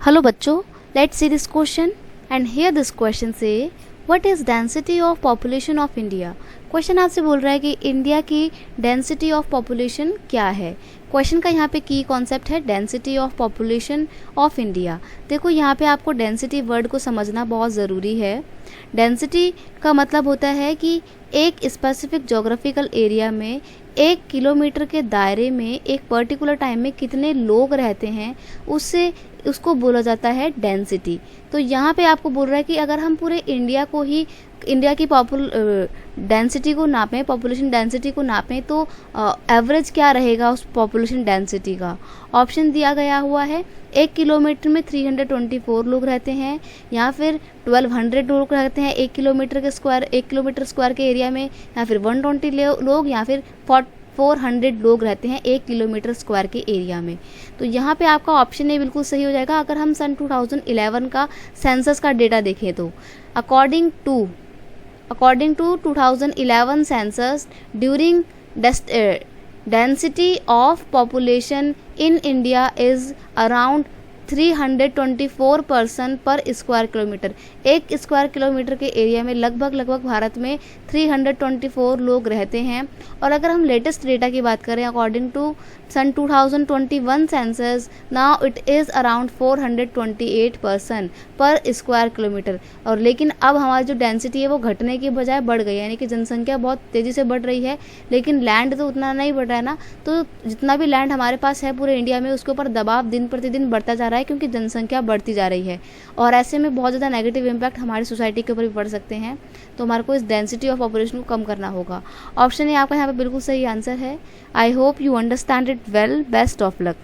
Hello बच्चों, let's see this question and here this question say what is density of population of India। Question आपसे बोल रहा है कि इंडिया की डेंसिटी ऑफ पॉपुलेशन क्या है। क्वेश्चन का यहाँ पे की कॉन्सेप्ट है density of population of India. देखो यहाँ पे आपको डेंसिटी वर्ड को समझना बहुत ज़रूरी है। डेंसिटी का मतलब होता है कि एक स्पेसिफिक जोग्राफिकल एरिया में 1 किलोमीटर के दायरे में एक पर्टिकुलर टाइम में कितने लोग रहते हैं उसको बोला जाता है डेंसिटी। तो यहाँ पे आपको बोल रहा है कि अगर हम पूरे इंडिया की डेंसिटी को नापें, पॉपुलेशन डेंसिटी को नापें तो एवरेज क्या रहेगा उस पॉपुलेशन डेंसिटी का। ऑप्शन दिया गया हुआ है 1 किलोमीटर में 324 लोग रहते हैं, या फिर 1200 लोग रहते हैं 1 किलोमीटर स्क्वायर के एरिया में, या फिर 120 लोग, या फिर 400 लोग रहते हैं 1 किलोमीटर स्क्वायर के एरिया में। तो यहाँ पे आपका ऑप्शन ए बिल्कुल सही हो जाएगा। अगर हम सन 2011 का सेंसस का डेटा देखें तो according to 2011 census, during density of population in India is around 324 person per square kilometre. 1 square kilometre के एरिया में लगभग भारत में 324 लोग रहते हैं। और अगर हम लेटेस्ट डेटा की बात करें अकॉर्डिंग टू सन 2021 census, now it is around 428 person per square kilometre. और लेकिन अब हमारी जो डेंसिटी है वो घटने की बजाय बढ़ गई है, यानी कि जनसंख्या बहुत तेज़ी से बढ़ रही है लेकिन लैंड तो उतना नहीं बढ़ रहा है ना। तो जितना भी लैंड हमारे पास है पूरे इंडिया में उसके ऊपर दबाव दिन प्रतिदिन बढ़ता जा रहा है क्योंकि जनसंख्या बढ़ती जा रही है, और ऐसे में बहुत ज़्यादा नेगेटिव इम्पैक्ट हमारी सोसाइटी के ऊपर भी पड़ सकते हैं। तो हमारे को इस डेंसिटी ऑफ पॉपुलेशन को कम करना होगा। ऑप्शन ए आपका यहाँ पे बिल्कुल सही आंसर है। I hope you understand it well. Best of luck.